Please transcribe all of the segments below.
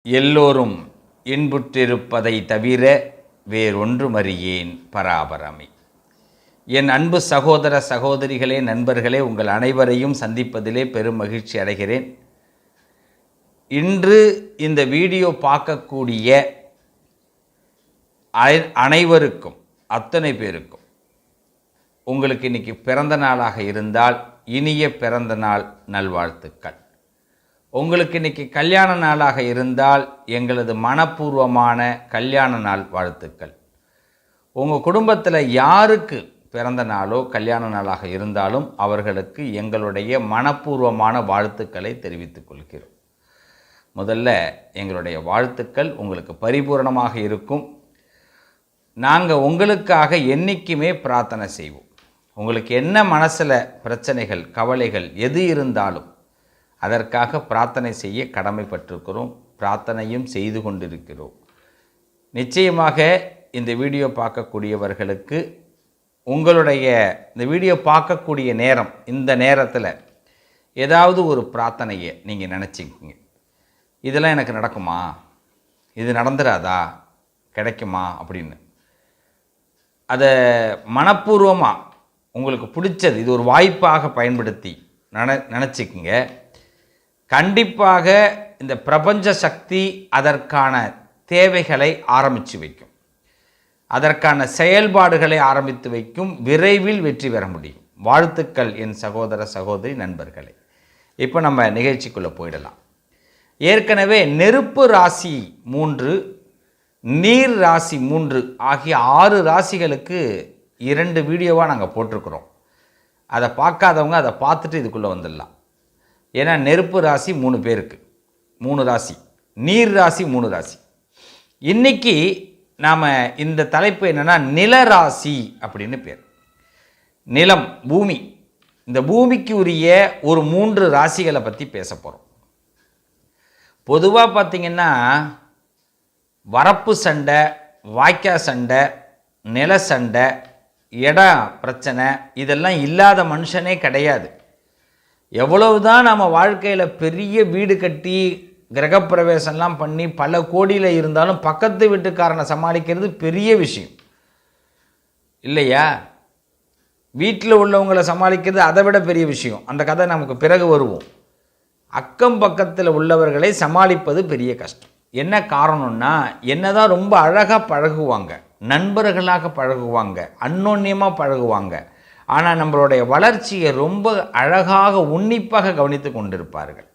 எல்லோரும் இன்புற்றிருப்பதை தவிர வேறொன்றுமறியேன் பராபரமே. என் அன்பு சகோதர சகோதரிகளே, நண்பர்களே, உங்கள் அனைவரையும் சந்திப்பதிலே பெரும் மகிழ்ச்சி அடைகிறேன். இன்று இந்த வீடியோ பார்க்கக்கூடிய அனைவருக்கும், அத்தனை பேருக்கும், உங்களுக்கு இன்றைக்கி பிறந்த நாளாக இருந்தால் இனிய பிறந்த நாள் நல்வாழ்த்துக்கள். உங்களுக்கு இன்றைக்கி கல்யாண நாளாக இருந்தால் எங்களது மனப்பூர்வமான கல்யாண நாள் வாழ்த்துக்கள். உங்கள் குடும்பத்தில் யாருக்கு பிறந்த நாளோ கல்யாண நாளாக இருந்தாலும் அவர்களுக்கு எங்களுடைய மனப்பூர்வமான வாழ்த்துக்களை தெரிவித்துக் கொள்கிறோம். முதல்ல எங்களுடைய வாழ்த்துக்கள் உங்களுக்கு பரிபூரணமாக இருக்கும். நாங்கள் உங்களுக்காக என்றைக்குமே பிரார்த்தனை செய்வோம். உங்களுக்கு என்ன மனசில் பிரச்சனைகள், கவலைகள் எது இருந்தாலும் அதற்காக பிரார்த்தனை செய்ய கடமைப்பட்டிருக்கிறோம். பிரார்த்தனையும் செய்து கொண்டிருக்கிறோம். நிச்சயமாக இந்த வீடியோ பார்க்கக்கூடியவர்களுக்கு உங்களுடைய இந்த வீடியோ பார்க்கக்கூடிய நேரம், இந்த நேரத்தில் ஏதாவது ஒரு பிரார்த்தனையை நீங்கள் நினச்சிக்கிங்க. இதெல்லாம் எனக்கு நடக்குமா, இது நடந்துடாதா, கிடைக்குமா அப்படின்னு அதை மனப்பூர்வமாக உங்களுக்கு பிடிச்சது, இது ஒரு வாய்ப்பாக பயன்படுத்தி நினச்சிக்குங்க. கண்டிப்பாக இந்த பிரபஞ்ச சக்தி அதற்கான தேவைகளை ஆரம்பித்து வைக்கும், அதற்கான செயல்பாடுகளை ஆரம்பித்து வைக்கும். விரைவில் வெற்றி பெற முடியும். வாழ்த்துக்கள் என் சகோதர சகோதரி நண்பர்களே. இப்போ நம்ம நிகழ்ச்சிக்குள்ளே போயிடலாம். ஏற்கனவே நெருப்பு ராசி 3, நீர் ராசி 3 ஆகிய 6 ராசிகளுக்கு 2 வீடியோவாக நாங்கள் போட்டிருக்கிறோம். அதை பார்க்காதவங்க அதை பார்த்துட்டு இதுக்குள்ளே வந்துடலாம். ஏன்னா நெருப்பு ராசி 3 பேருக்கு 3 ராசி, நீர் ராசி 3 ராசி. இன்றைக்கி நாம் இந்த தலைப்பு என்னென்னா நிலராசி அப்படின்னு பேர். நிலம், பூமி, இந்த பூமிக்கு உரிய ஒரு 3 ராசிகளை பற்றி பேச போகிறோம். பொதுவாக பார்த்திங்கன்னா வரப்பு சண்டை, வாய்க்கா சண்டை, நில சண்டை, இட பிரச்சனை இதெல்லாம் இல்லாத மனுஷனே கிடையாது. எவ்வளவுதான் நம்ம வாழ்க்கையில் பெரிய வீடு கட்டி கிரகப்பிரவேசம்லாம் பண்ணி பல கோடியில் இருந்தாலும் பக்கத்து வீட்டுக்காரனை சமாளிக்கிறது பெரிய விஷயம் இல்லையா? வீட்டில் உள்ளவங்களை சமாளிக்கிறது அதை விட பெரிய விஷயம். அந்த கதை நமக்கு பிறகு வருவோம். அக்கம் பக்கத்தில் உள்ளவர்களை சமாளிப்பது பெரிய கஷ்டம். என்ன காரணம்னா, என்னதான் ரொம்ப அழகாக பழகுவாங்க, நண்பர்களாக பழகுவாங்க, அன்னோன்யமாக பழகுவாங்க, ஆனால் நம்மளுடைய வளர்ச்சியை ரொம்ப அழகாக உன்னிப்பாக கவனித்து கொண்டிருப்பார்கள்.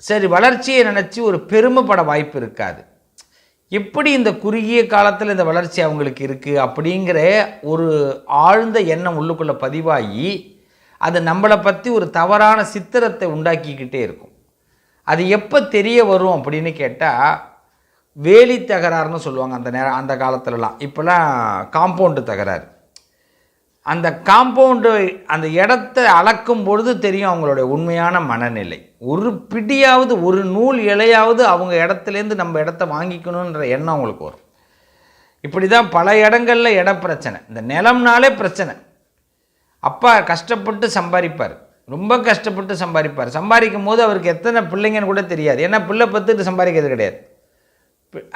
சரி, வளர்ச்சியை நினச்சி ஒரு பெருமைப்பட வாய்ப்பு இருக்காது. எப்படி இந்த குறுகிய காலத்தில் இந்த வளர்ச்சி அவங்களுக்கு இருக்குது அப்படிங்கிற ஒரு ஆழ்ந்த எண்ணம் உள்ளுக்குள்ளே பதிவாகி அது நம்மளை பற்றி ஒரு தவறான சித்திரத்தை உண்டாக்கிக்கிட்டே இருக்கும். அது எப்போ தெரிய வரும் அப்படின்னு கேட்டால், வேலி தகராறுன்னு சொல்லுவாங்க அந்த நேரம், அந்த காலத்துலலாம். இப்போலாம் காம்பவுண்டு தகராறு. அந்த காம்பவுண்டு அந்த இடத்த அளக்கும் பொழுது தெரியும் அவங்களுடைய உண்மையான மனநிலை. ஒரு பிடியாவது, ஒரு நூல் இலையாவது அவங்க இடத்துலேருந்து நம்ம இடத்த வாங்கிக்கணுன்ற எண்ணம் அவங்களுக்கு வரும். இப்படி தான் பல இடங்களில் இட பிரச்சனை. இந்த நிலம்னாலே பிரச்சனை. அப்பா கஷ்டப்பட்டு சம்பாதிப்பார், ரொம்ப கஷ்டப்பட்டு சம்பாதிப்பார். சம்பாதிக்கும் போது அவருக்கு எத்தனை பிள்ளைங்கன்னு கூட தெரியாது. ஏன்னா பிள்ளை பத்துட்டு சம்பாதிக்கிறது கிடையாது.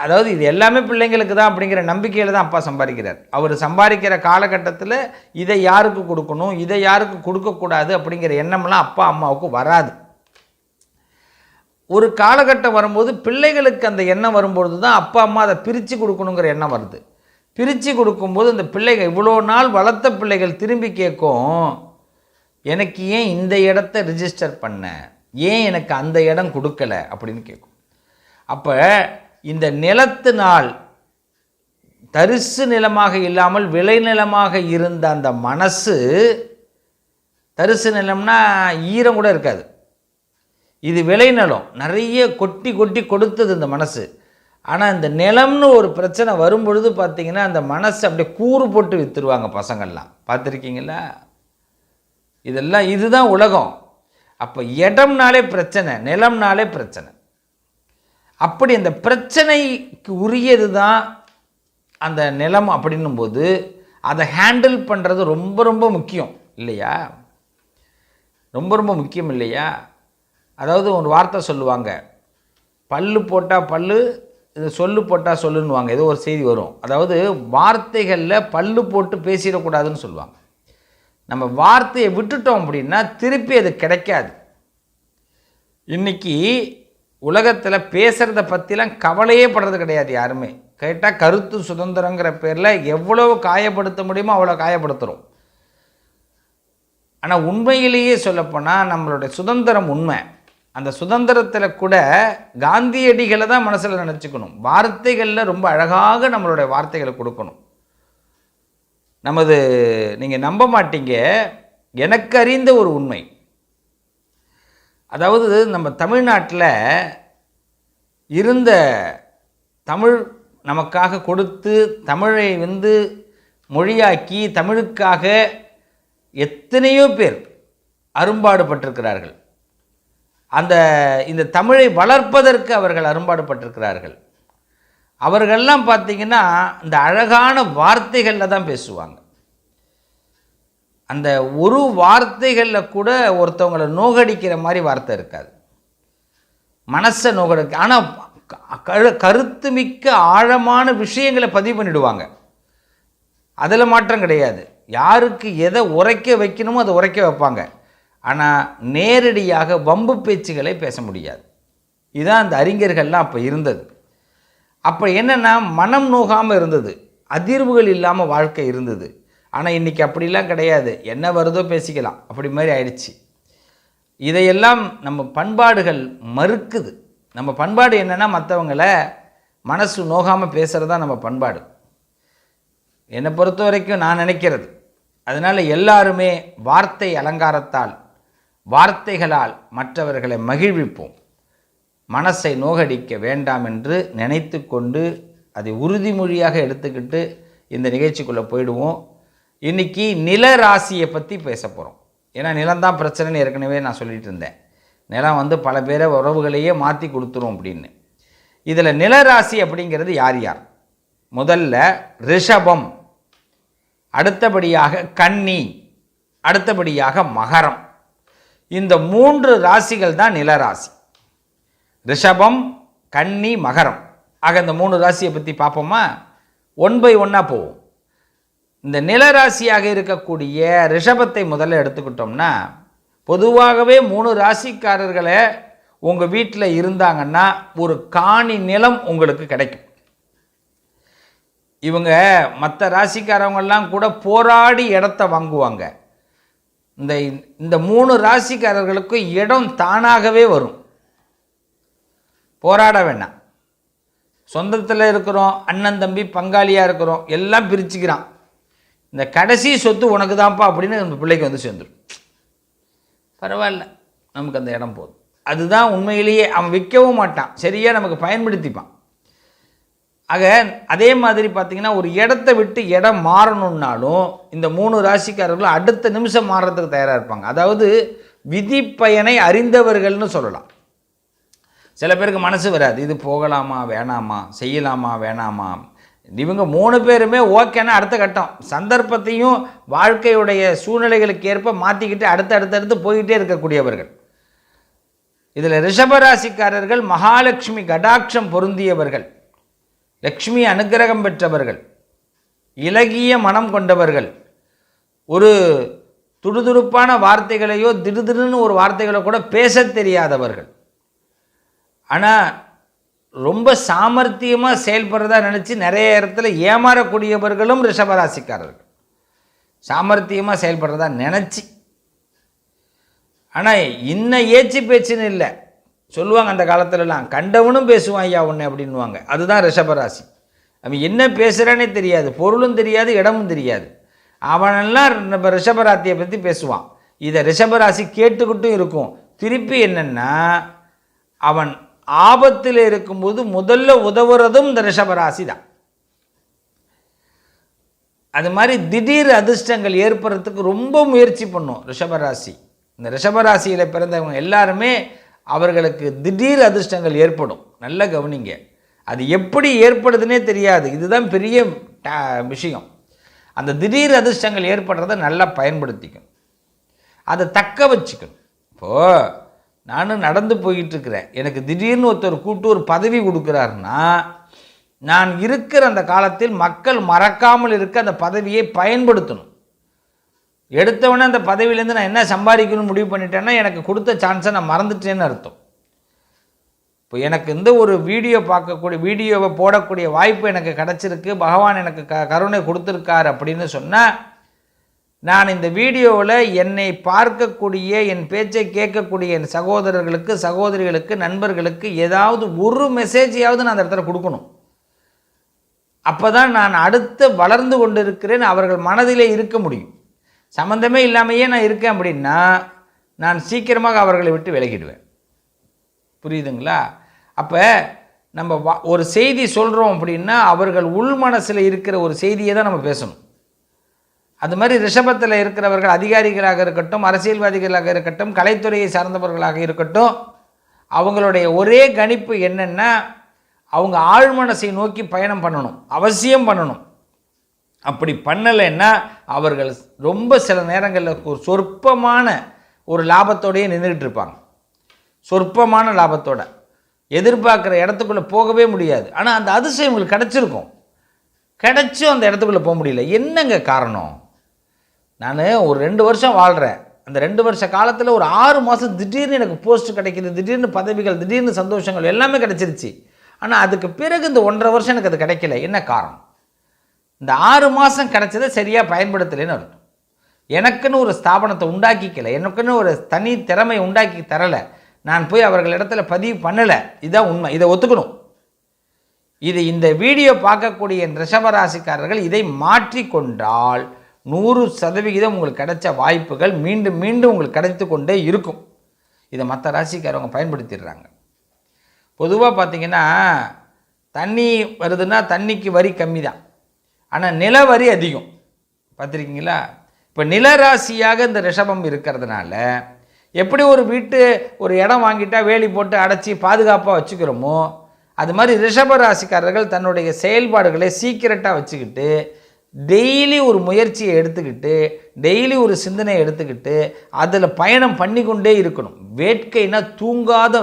அதாவது இது எல்லாமே பிள்ளைங்களுக்கு தான் அப்படிங்கிற நம்பிக்கையில் தான் அப்பா சம்பாதிக்கிறார். அவர் சம்பாதிக்கிற காலகட்டத்தில் இதை யாருக்கு கொடுக்கணும், இதை யாருக்கு கொடுக்கக்கூடாது அப்படிங்கிற எண்ணம்லாம் அப்பா அம்மாவுக்கு வராது. ஒரு காலகட்டம் வரும்போது பிள்ளைகளுக்கு அந்த எண்ணம் வரும்பொழுது தான் அப்பா அம்மா அதை பிரித்து கொடுக்கணுங்கிற எண்ணம் வருது. பிரித்து கொடுக்கும்போது அந்த பிள்ளைகள், இவ்வளோ நாள் வளர்த்த பிள்ளைகள் திரும்பி கேட்கும், எனக்கு ஏன் இந்த இடத்த ரிஜிஸ்டர் பண்ண, ஏன் எனக்கு அந்த இடம் கொடுக்கலை அப்படின்னு கேட்கும். அப்போ இந்த நிலத்தினால் தரிசு நிலமாக இல்லாமல் விளைநிலமாக இருந்த அந்த மனசு, தரிசு நிலம்னா ஈரம் கூட இருக்காது, இது விளைநிலம், நிறைய கொட்டி கொட்டி கொடுத்தது இந்த மனசு. ஆனால் இந்த நிலம்னு ஒரு பிரச்சனை வரும்பொழுது பார்த்திங்கன்னா அந்த மனசு அப்படியே கூறு போட்டு விற்றுருவாங்க பசங்கள்லாம். பார்த்துருக்கீங்களா? இதெல்லாம் இதுதான் உலகம். அப்போ இடம்னாலே பிரச்சனை, நிலம்னாலே பிரச்சனை. அப்படி அந்த பிரச்சனைக்கு உரியது தான் அந்த நிலம் அப்படின்னும் போது அதை ஹேண்டில் பண்ணுறது ரொம்ப ரொம்ப முக்கியம் இல்லையா? ரொம்ப ரொம்ப முக்கியம் இல்லையா? அதாவது ஒரு வார்த்தை சொல்லுவாங்க, பல்லு போட்டால் பல்லு, இது சொல்லு போட்டால் சொல்லுன்னுவாங்க. ஏதோ ஒரு செய்தி வரும். அதாவது வார்த்தைகளில் பல்லு போட்டு பேசிடக்கூடாதுன்னு சொல்லுவாங்க. நம்ம வார்த்தையை விட்டுட்டோம் அப்படின்னா திருப்பி அது கிடைக்காது. இன்றைக்கி உலகத்தில் பேசுகிறத பற்றிலாம் கவலையே படுறது கிடையாது யாருமே. கேட்டால் கருத்து சுதந்திரங்கிற பேரில் எவ்வளோ காயப்படுத்த முடியுமோ அவ்வளோ காயப்படுத்துகிறோம். ஆனால் உண்மையிலேயே சொல்லப்போனால் நம்மளுடைய சுதந்திரம் உண்மை. அந்த சுதந்திரத்தில் கூட காந்தியடிகளை தான் மனசில் நினச்சிக்கணும். வார்த்தைகளில் ரொம்ப அழகாக நம்மளுடைய வார்த்தைகளை கொடுக்கணும். நீங்கள் நம்ப மாட்டீங்க, எனக்கு அறிந்த ஒரு உண்மை. அதாவது நம்ம தமிழ்நாட்டில் இருந்த தமிழ் நமக்காக கொடுத்து தமிழை மொழியாக்கி தமிழுக்காக எத்தனையோ பேர் அரும்பாடுபட்டிருக்கிறார்கள். இந்த தமிழை வளர்ப்பதற்கு அவர்கள் அரும்பாடுபட்டிருக்கிறார்கள். அவர்கள்லாம் பார்த்திங்கன்னா இந்த அழகான வார்த்தைகளில் தான் பேசுவாங்க. அந்த ஒரு வார்த்தைகளில் கூட ஒருத்தவங்களை நோகடிக்கிற மாதிரி வார்த்தை இருக்காது. மனசை நோகடிக்க, ஆனால் கருத்து மிக்க ஆழமான விஷயங்களை பதிவு பண்ணிடுவாங்க. அதில் மாற்றம் கிடையாது. யாருக்கு எதை உரைக்க வைக்கணுமோ அதை உரைக்க வைப்பாங்க. ஆனால் நேரடியாக வம்பு பேச்சுகளை பேச முடியாது. இதுதான் அந்த அறிஞர்கள்லாம் அப்போ இருந்தது. அப்போ என்னென்னா மனம் நோகாமல் இருந்தது, அதிர்வுகள் இல்லாமல் வாழ்க்கை இருந்தது. ஆனால் இன்றைக்கி அப்படிலாம் கிடையாது. என்ன வருதோ பேசிக்கலாம், அப்படி மாதிரி ஆயிடுச்சு. இதையெல்லாம் நம்ம பண்பாடுகள் மறுக்குது. நம்ம பண்பாடு என்னென்னா மற்றவங்களை மனசு நோகாமல் பேசுகிறது தான் நம்ம பண்பாடு. என்னை பொறுத்த வரைக்கும் நான் நினைக்கிறது. அதனால் எல்லாருமே வார்த்தை அலங்காரத்தால், வார்த்தைகளால் மற்றவர்களை மகிழ்விப்போம். மனசை நோகடிக்க வேண்டாம் என்று நினைத்து கொண்டு அதை உறுதிமொழியாக எடுத்துக்கிட்டு இந்த நிகழ்ச்சிக்குள்ளே போயிடுவோம். இன்றைக்கி நில ராசியை பற்றி பேச போகிறோம். ஏன்னா நிலம்தான் பிரச்சனைன்னு ஏற்கனவே நான் சொல்லிட்டு இருந்தேன். நிலம் பல பேரை உறவுகளையே மாற்றி கொடுத்துரும் அப்படின்னு. இதில் நிலராசி அப்படிங்கிறது யார் யார்? முதல்ல ரிஷபம், அடுத்தபடியாக கன்னி, அடுத்தபடியாக மகரம். இந்த 3 ராசிகள் தான் நிலராசி. ரிஷபம், கன்னி, மகரம். ஆக இந்த 3 ராசியை பற்றி பார்ப்போமா? 1 by 1 போவோம். இந்த நிலராசியாக இருக்கக்கூடிய ரிஷபத்தை முதல்ல எடுத்துக்கிட்டோம்னா, பொதுவாகவே 3 ராசிக்காரர்களை உங்கள் வீட்டில் இருந்தாங்கன்னா ஒரு காணி நிலம் உங்களுக்கு கிடைக்கும். இவங்க மற்ற ராசிக்காரவங்கெல்லாம் கூட போராடி இடத்த வாங்குவாங்க. இந்த 3 ராசிக்காரர்களுக்கு இடம் தானாகவே வரும். போராட வேண்டாம். சொந்தத்தில் இருக்கிறோம், அண்ணன் தம்பி பங்காளியாக இருக்கிறோம், எல்லாம் பிரிச்சுக்கிறான். இந்த கடைசி சொத்து உனக்கு தான்ப்பா அப்படின்னு நம்ம பிள்ளைக்கு சேர்ந்துடும். பரவாயில்ல, நமக்கு அந்த இடம் போதும். அதுதான் உண்மையிலேயே. அவன் விற்கவும் மாட்டான், சரியாக நமக்கு பயன்படுத்திப்பான். ஆக அதே மாதிரி பார்த்திங்கன்னா ஒரு இடத்த விட்டு இடம் மாறணுன்னாலும் இந்த 3 ராசிக்காரர்களும் அடுத்த நிமிஷம் மாறுறதுக்கு தயாராக இருப்பாங்க. அதாவது விதி பயனை அறிந்தவர்கள்னு சொல்லலாம். சில பேருக்கு மனசு வராது, இது போகலாமா வேணாமா, செய்யலாமா வேணாமா. இவங்க 3 பேருமே ஓகேன்னா அடுத்த கட்டம் சந்தர்ப்பத்தையும் வாழ்க்கையுடைய சூழ்நிலைகளுக்கு ஏற்ப மாற்றிக்கிட்டு அடுத்தடுத்து போய்கிட்டே இருக்கக்கூடியவர்கள். இதில் ரிஷபராசிக்காரர்கள் மகாலட்சுமி கடாட்சம் பொருந்தியவர்கள், லக்ஷ்மி அனுக்கிரகம் பெற்றவர்கள், இலகிய மனம் கொண்டவர்கள். ஒரு துடுதுடுப்பான வார்த்தைகளையோ திடுதிடுன்னு ஒரு வார்த்தைகளை கூட பேச தெரியாதவர்கள். ஆனால் ரொம்ப சாமர்த்தியமாக செயல்படுறதா நினச்சி நிறைய இடத்துல ஏமாறக்கூடியவர்களும் ரிஷபராசிக்காரர்கள். சாமர்த்தியமாக செயல்படுறதா நினச்சி. ஆனால் இன்னும் ஏச்சு பேச்சுன்னு இல்லை சொல்லுவாங்க. அந்த காலத்துலலாம் கண்டவனும் பேசுவான் ஐயா உன்னை அப்படின்வாங்க. அதுதான் ரிஷபராசி. அவன் என்ன பேசுகிறானே தெரியாது, பொருளும் தெரியாது, இடமும் தெரியாது. அவனெல்லாம் நம்ம ரிஷபராசியை பற்றி பேசுவான். இதை ரிஷபராசி கேட்டுக்கிட்டும் இருக்கும். திருப்பி என்னென்னா அவன் ஆபத்தில் இருக்கும்போது முதல்ல உதவுறதும் இந்த ரிஷபராசி தான். அது மாதிரி திடீர் அதிர்ஷ்டங்கள் ஏற்படுறதுக்கு ரொம்ப முயற்சி பண்ணும் ரிஷபராசி. இந்த ரிஷபராசியில் பிறந்தவங்க எல்லாருமே அவர்களுக்கு திடீர் அதிர்ஷ்டங்கள் ஏற்படும். நல்ல கவனிங்க. அது எப்படி ஏற்படுதுன்னே தெரியாது. இதுதான் பெரிய விஷயம். அந்த திடீர் அதிர்ஷ்டங்கள் ஏற்படுறத நல்லா பயன்படுத்திக்கணும், அதை தக்க வச்சுக்கணும். இப்போது நானும் நடந்து போயிட்டுருக்கிறேன், எனக்கு திடீர்னு ஒருத்தர் கூப்பிட்டு ஒரு பதவி கொடுக்குறாருன்னா நான் இருக்கிற அந்த காலத்தில் மக்கள் மறக்காமல் இருக்க அந்த பதவியை பயன்படுத்தணும். எடுத்தவொடனே அந்த பதவியிலேருந்து நான் என்ன சம்பாதிக்கணும்னு முடிவு பண்ணிட்டேன்னா எனக்கு கொடுத்த சான்ஸை நான் மறந்துட்டேன்னு அர்த்தம். இப்போ எனக்கு இந்த ஒரு வீடியோவை போடக்கூடிய வாய்ப்பு எனக்கு கிடச்சிருக்கு, பகவான் எனக்கு கருணை கொடுத்துருக்கார் அப்படின்னு சொன்னால், நான் இந்த வீடியோவில் என்னை பார்க்கக்கூடிய, என் பேச்சை கேட்கக்கூடிய என் சகோதரர்களுக்கு, சகோதரிகளுக்கு, நண்பர்களுக்கு ஏதாவது ஒரு மெசேஜையாவது நான் அந்த இடத்துல கொடுக்கணும். அப்போ தான் நான் அடுத்து வளர்ந்து கொண்டு இருக்கிறேன், அவர்கள் மனதிலே இருக்க முடியும். சம்மந்தமே இல்லாமையே நான் இருக்கேன் அப்படின்னா நான் சீக்கிரமாக அவர்களை விட்டு விலகிடுவேன். புரியுதுங்களா? அப்போ நம்ம ஒரு செய்தி சொல்கிறோம் அப்படின்னா அவர்கள் உள் மனசில் இருக்கிற ஒரு செய்தியை தான் நம்ம பேசணும். அது மாதிரி ரிஷபத்தில் இருக்கிறவர்கள் அதிகாரிகளாக இருக்கட்டும், அரசியல்வாதிகளாக இருக்கட்டும், கலைத்துறையை சார்ந்தவர்களாக இருக்கட்டும், அவங்களுடைய ஒரே கணிப்பு என்னென்னா அவங்க ஆழ்மனசை நோக்கி பயணம் பண்ணணும், அவசியம் பண்ணணும். அப்படி பண்ணலைன்னா அவர்கள் ரொம்ப சில நேரங்களில் ஒரு சொற்பமான ஒரு லாபத்தோடையே நின்றுக்கிட்டு இருப்பாங்க. சொற்பமான லாபத்தோட எதிர்பார்க்குற இடத்துக்குள்ளே போகவே முடியாது. ஆனால் அந்த அதிசயம் உங்களுக்கு கிடச்சிருக்கும், கிடச்சும் அந்த இடத்துக்குள்ளே போக முடியல. என்னங்க காரணம்? நான் ஒரு 2 வருஷம் வாழ்கிறேன். அந்த 2 வருஷ காலத்தில் ஒரு 6 மாதம் திடீர்னு எனக்கு போஸ்ட் கிடைக்கிது, திடீர்னு பதவிகள், திடீர்னு சந்தோஷங்கள் எல்லாமே கிடச்சிருச்சு. ஆனால் அதுக்கு பிறகு இந்த 1.5 வருஷம் எனக்கு அது கிடைக்கல. என்ன காரணம்? இந்த 6 மாதம் கிடைச்சதை சரியாக பயன்படுத்தலைன்னு அர்த்தம். எனக்குன்னு ஒரு ஸ்தாபனத்தை உண்டாக்கிக்கலை, எனக்குன்னு ஒரு தனி திறமை உண்டாக்கி தரலை, நான் போய் அவர்களிடத்துல பதிவு பண்ணலை. இதுதான் உண்மை, இதை ஒத்துக்கணும். இந்த வீடியோ பார்க்கக்கூடிய ரிஷபராசிக்காரர்கள் இதை மாற்றி கொண்டால் 100% உங்களுக்கு கிடைச்ச வாய்ப்புகள் மீண்டும் மீண்டும் உங்களுக்கு கிடைத்து கொண்டே இருக்கும். இதை மற்ற ராசிக்காரவங்க பயன்படுத்திடுறாங்க. பொதுவாக பார்த்திங்கன்னா தண்ணி வருதுன்னா தண்ணிக்கு வரி கம்மி தான், ஆனால் நில வரி அதிகம். பார்த்துருக்கீங்களா? இப்போ நிலராசியாக இந்த ரிஷபம் இருக்கிறதுனால எப்படி ஒரு இடம் வாங்கிட்டா வேலி போட்டு அடைச்சி பாதுகாப்பாக வச்சுக்கிறோமோ, அது மாதிரி ரிஷபராசிக்காரர்கள் தன்னுடைய செயல்பாடுகளை சீக்கிரட்டாக வச்சுக்கிட்டு டெய்லி ஒரு முயற்சியை எடுத்துக்கிட்டு, டெய்லி ஒரு சிந்தனையை எடுத்துக்கிட்டு அதில் பயணம் பண்ணி கொண்டே இருக்கணும். வேட்கைனா தூங்காத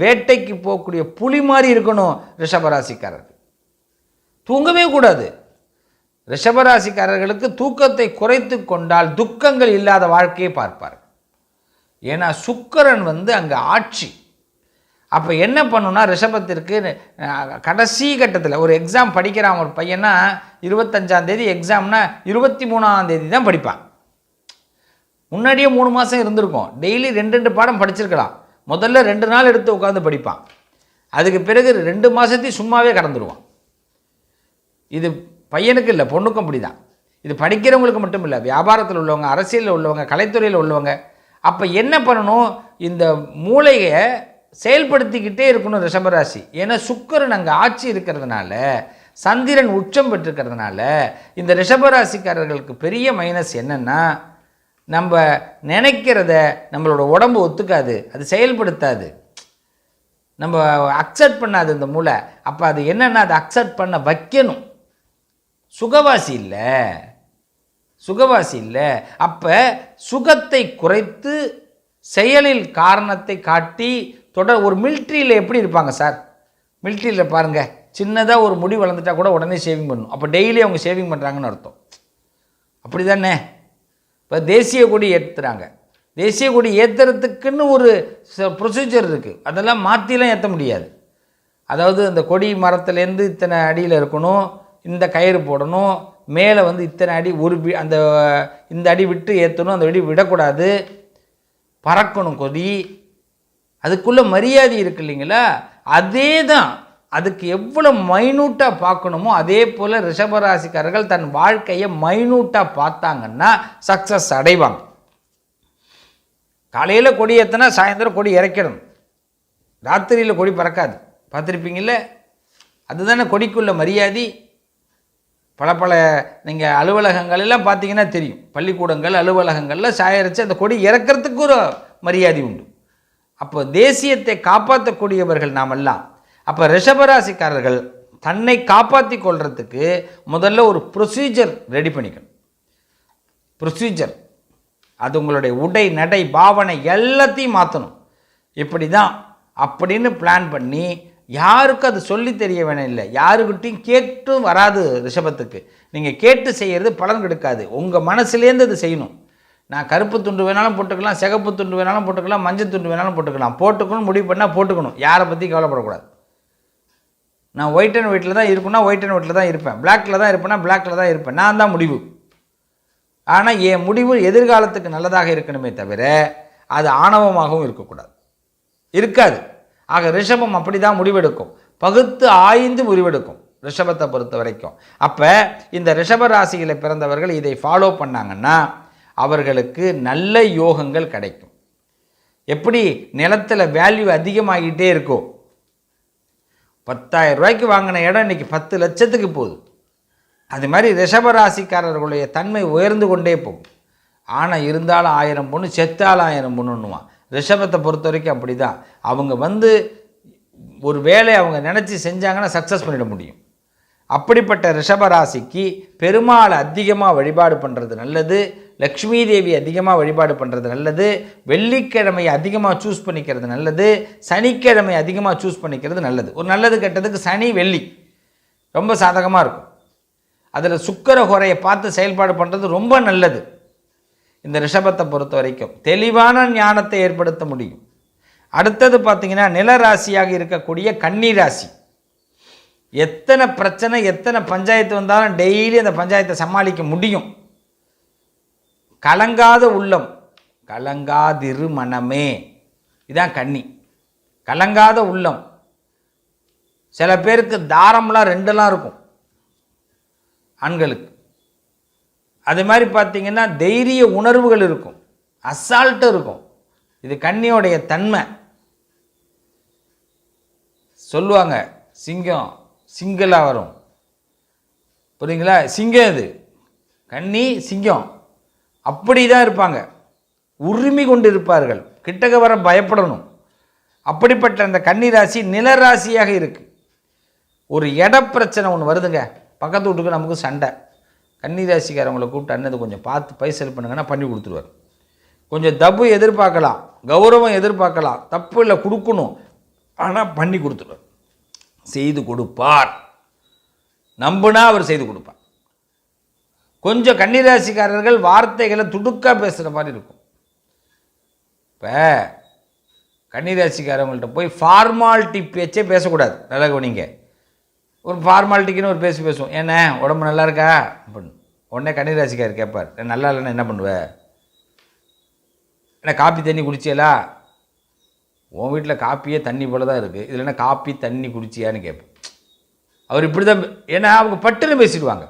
வேட்டைக்கு போகக்கூடிய புலி மாதிரி இருக்கணும் ரிஷபராசிக்காரர்கள். தூங்கவே கூடாது. ரிஷபராசிக்காரர்களுக்கு தூக்கத்தை குறைத்து கொண்டால் துக்கங்கள் இல்லாத வாழ்க்கையை பார்ப்பார். ஏன்னா சுக்கிரன் அங்கே ஆட்சி. அப்போ என்ன பண்ணுன்னா ரிஷபத்திற்கு கடைசி கட்டத்தில் ஒரு எக்ஸாம் படிக்கிறான் ஒரு பையனா, 25ஆம் தேதி எக்ஸாம்னா 23ஆம் தேதி தான் படிப்பான். முன்னாடியே 3 மாதம் இருந்திருக்கும். டெய்லி 2 பாடம் படிச்சிருக்கலாம். முதல்ல 2 நாள் எடுத்து உட்காந்து படிப்பான். அதுக்கு பிறகு 2 மாதத்தையும் சும்மாவே கடந்துடுவான். இது பையனுக்கு இல்லை, பொண்ணுக்கும் அப்படி தான். இது படிக்கிறவங்களுக்கு மட்டும் இல்லை, வியாபாரத்தில் உள்ளவங்க, அரசியலில் உள்ளவங்க, கலைத்துறையில் உள்ளவங்க. அப்போ என்ன பண்ணணும்? இந்த மூளையை செயல்படுத்திக்கிட்டே இருக்கணும் ரிஷபராசி. ஏன்னா சுக்கிரன் அங்கே ஆட்சி இருக்கிறதுனால, சந்திரன் உச்சம் பெற்றிருக்கிறதுனால இந்த ரிஷபராசிக்காரர்களுக்கு பெரிய மைனஸ் என்னென்னா, நம்ம நினைக்கிறத நம்மளோட உடம்பு ஒத்துக்காது, அது செயல்படுத்தாது, நம்ம அக்செப்ட் பண்ணாது இந்த மூளை. அப்போ அது என்னென்னா அதை அக்செப்ட் பண்ண வைக்கணும். சுகவாசி இல்லை. அப்போ சுகத்தை குறைத்து செயலில் காரணத்தை காட்டி ஒரு மிலிட்ரியில் எப்படி இருப்பாங்க சார்? மிலிட்ரியில் பாருங்கள், சின்னதாக ஒரு முடி வளர்ந்துட்டா கூட உடனே ஷேவிங் பண்ணணும். அப்போ டெய்லி அவங்க ஷேவிங் பண்ணுறாங்கன்னு அர்த்தம். அப்படி தானே? இப்போ தேசிய கொடி ஏற்றுறாங்க. தேசிய கொடி ஏற்றுறதுக்குன்னு ஒரு ப்ரொசீஜர் இருக்குது. அதெல்லாம் மாற்றிலாம் ஏற்ற முடியாது. அதாவது அந்த கொடி மரத்துலேருந்து இத்தனை அடியில் இருக்கணும், இந்த கயிறு போடணும், மேலே இத்தனை அடி இந்த அடி விட்டு ஏற்றணும், அந்த அடி விடக்கூடாது, பறக்கணும் கொடி, அதுக்குள்ளே மரியாதை இருக்கு இல்லைங்களா? அதே தான். அதுக்கு எவ்வளோ மைனூட்டாக பார்க்கணுமோ அதே போல் ரிஷபராசிக்காரர்கள் தன் வாழ்க்கையை மைனூட்டாக பார்த்தாங்கன்னா சக்ஸஸ் அடைவாங்க. காலையில் கொடி ஏற்றினா சாயந்தரம் கொடி இறக்கிடணும், ராத்திரியில் கொடி பறக்காது. பார்த்துருப்பீங்கள? அதுதானே கொடிக்குள்ள மரியாதை. பல நீங்கள் அலுவலகங்களெல்லாம் பார்த்தீங்கன்னா தெரியும், பள்ளிக்கூடங்கள் அலுவலகங்களில் சாயரித்து அந்த கொடி இறக்கிறதுக்கு ஒரு மரியாதை உண்டு. அப்போ தேசியத்தை காப்பாற்றக்கூடியவர்கள் நாமெல்லாம். அப்போ ரிஷபராசிக்காரர்கள் தன்னை காப்பாற்றி கொள்றதுக்கு முதல்ல ஒரு ப்ரொசீஜர் ரெடி பண்ணிக்கணும். ப்ரொசீஜர் அது உங்களுடைய உடை, நடை, பாவனை எல்லாத்தையும் மாற்றணும். இப்படி தான் அப்படின்னு பிளான் பண்ணி யாருக்கும் அது சொல்லி தெரிய வேணும் இல்லை, யாருக்கிட்டையும் கேட்டும் வராது. ரிஷபத்துக்கு நீங்கள் கேட்டு செய்கிறது பலன் கிடைக்காது. உங்கள் மனசுலேருந்து அது செய்யணும். நான் கருப்பு துண்டு வேணாலும் போட்டுக்கலாம், சிகப்பு துண்டு வேணாலும் போட்டுக்கலாம், மஞ்சள் துண்டு வேணாலும் போட்டுக்கலாம். போட்டுக்கணும், முடிவு பண்ணால் போட்டுக்கணும். யாரை பற்றி கவலைப்படக்கூடாது. நான் ஒயிட் அண்ட் ஒயிட்டில் தான் இருக்குன்னா ஒயிட் அண்ட் ஒயிட்டில் தான் இருப்பேன், பிளாக்கில் தான் இருப்பேன்னா பிளாக்கில் தான் இருப்பேன். நான் தான் முடிவு. ஆனால் என் முடிவு எதிர்காலத்துக்கு நல்லதாக இருக்கணுமே தவிர அது ஆணவமாகவும் இருக்கக்கூடாது, இருக்காது. ஆக ரிஷபம் அப்படி தான் முடிவெடுக்கும், பகுத்து ஆய்ந்து முடிவெடுக்கும் ரிஷபத்தை பொறுத்த வரைக்கும். அப்போ இந்த ரிஷப ராசியில் பிறந்தவர்கள் இதை ஃபாலோ பண்ணாங்கன்னா அவர்களுக்கு நல்ல யோகங்கள் கிடைக்கும். எப்படி நிலத்தில் வேல்யூ அதிகமாகிட்டே இருக்கும். 10,000 ரூபாய்க்கு வாங்கின இடம் இன்றைக்கி 10 லட்சத்துக்கு போகுது. அது மாதிரி ரிஷபராசிக்காரர்களுடைய தன்மை உயர்ந்து கொண்டே போகும். ஆனால் இருந்தாலும் 1000 பொண்ணு, செத்தாலும் 1000 பொண்ணுன்னுவான். ரிஷபத்தை பொறுத்த வரைக்கும் அப்படி தான். அவங்க ஒரு வேலை அவங்க நினச்சி செஞ்சாங்கன்னா சக்ஸஸ் பண்ணிட முடியும். அப்படிப்பட்ட ரிஷபராசிக்கு பெருமாளை அதிகமாக வழிபாடு பண்ணுறது நல்லது, லக்ஷ்மி தேவி அதிகமாக வழிபாடு பண்ணுறது நல்லது, வெள்ளிக்கிழமையை அதிகமாக சூஸ் பண்ணிக்கிறது நல்லது, சனிக்கிழமை அதிகமாக சூஸ் பண்ணிக்கிறது நல்லது. ஒரு நல்லது கெட்டதுக்கு சனி வெள்ளி ரொம்ப சாதகமாக இருக்கும். அதில் சுக்கிர ஹோரையை பார்த்து செயல்பாடு பண்ணுறது ரொம்ப நல்லது. இந்த ரிஷபத்தை பொறுத்த வரைக்கும் தெளிவான ஞானத்தை ஏற்படுத்த முடியும். அடுத்தது பார்த்திங்கன்னா நிலராசியாக இருக்கக்கூடிய கன்னி ராசி. எத்தனை பிரச்சனை எத்தனை பஞ்சாயத்து வந்தாலும் டெய்லி அந்த பஞ்சாயத்தை சமாளிக்க முடியும். கலங்காத உள்ளம், கலங்காதிரு மனமே, இதான் கன்னி. கலங்காத உள்ளம். சில பேருக்கு தாரம்லாம் 2 இருக்கும் ஆண்களுக்கு. அது மாதிரி பார்த்திங்கன்னா தைரிய உணர்வுகள் இருக்கும், அசால்ட்டு இருக்கும். இது கன்னியோடைய தன்மை. சொல்லுவாங்க சிங்கம் சிங்கிளாக வரும், புரியுங்களா? சிங்கம் இது, கன்னி சிங்கம் அப்படி தான் இருப்பாங்க. உரிமை கொண்டு இருப்பார்கள், கிட்டக்க வர பயப்படணும். அப்படிப்பட்ட அந்த கன்னி ராசி நிலராசியாக இருக்குது. ஒரு இட பிரச்சனை ஒன்று வருதுங்க, பக்கத்து வீட்டுக்கு நமக்கு சண்டை. கன்னி ராசிக்காரவங்களை கூப்பிட்டு அண்ணது கொஞ்சம் பார்த்து பைசல் பண்ணுங்கன்னா பண்ணி கொடுத்துருவார். கொஞ்சம் தப்பு எதிர்பார்க்கலாம், கௌரவம் எதிர்பார்க்கலாம், தப்பு இல்லை கொடுக்கணும், ஆனால் பண்ணி கொடுத்துருவார், செய்து கொடுப்பார். நம்புனா அவர் செய்து கொடுப்பார். கொஞ்சம் கன்னிராசிக்காரர்கள் வார்த்தைகளை துடுக்காக பேசுகிற மாதிரி இருக்கும். இப்போ கன்னிராசிக்காரவங்கள்ட்ட போய் ஃபார்மாலிட்டி பேச்சே பேசக்கூடாது. நல்லா கவனிங்க. ஒரு ஃபார்மாலிட்டிக்குன்னு ஒரு பேசுவோம், என்ன உடம்பு நல்லா இருக்கா அப்படின்னு. உடனே கன்னிராசிக்காரர் கேட்பார், நல்லா இல்லைன்னா என்ன பண்ணுவேன்? என்ன காப்பி தண்ணி குடிச்சியலா? உன் வீட்டில் காப்பியே தண்ணி போல தான் இருக்குது, இதில் என்ன காப்பி தண்ணி குடிச்சியான்னு கேட்பேன். அவர் இப்படி தான், ஏன்னா அவங்க பட்டுன்னு பேசிடுவாங்க.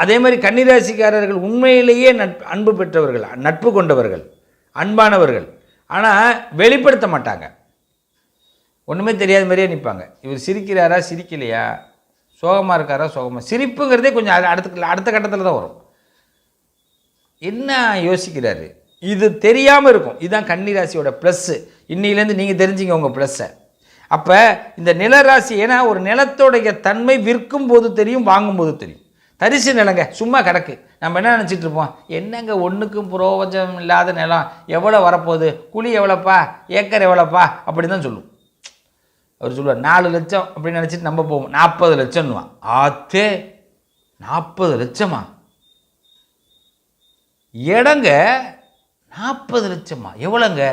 அதே மாதிரி கன்னிராசிக்காரர்கள் உண்மையிலேயே அன்பு பெற்றவர்கள், நட்பு கொண்டவர்கள், அன்பானவர்கள். ஆனால் வெளிப்படுத்த மாட்டாங்க, ஒன்றுமே தெரியாத மாதிரியே நிற்பாங்க. இவர் சிரிக்கிறாரா சிரிக்கலையா, சோகமாக இருக்காரா சோகமாக, சிரிப்புங்கிறதே கொஞ்சம் அடுத்த கட்டத்தில் தான் வரும். என்ன யோசிக்கிறாரு இது தெரியாமல் இருக்கும். இதுதான் கன்னிராசியோட ப்ளஸ்ஸு. இன்னிலேருந்து நீங்கள் தெரிஞ்சுங்க உங்கள் ப்ளஸ்ஸை. அப்போ இந்த நிலராசி, ஏன்னா ஒரு நிலத்தோடைய தன்மை விற்கும் போது தெரியும், வாங்கும்போது தெரியும். தரிசு நிலங்க சும்மா கிடக்கு, நம்ம என்ன நினச்சிட்டு இருப்போம், என்னங்க ஒன்றுக்கும் புரோஜனம் இல்லாத நிலம், எவ்வளோ வரப்போகுது, குழி எவ்வளோப்பா, ஏக்கர் எவ்வளோப்பா, அப்படி தான் சொல்லுவோம். அவர் சொல்லுவார் 4 லட்சம் அப்படின்னு நினச்சிட்டு நம்ம போவோம். 40 லட்சம்னுவான். ஆத்தே 40 லட்சமா இடங்க, 40 லட்சமா எவ்வளோங்க,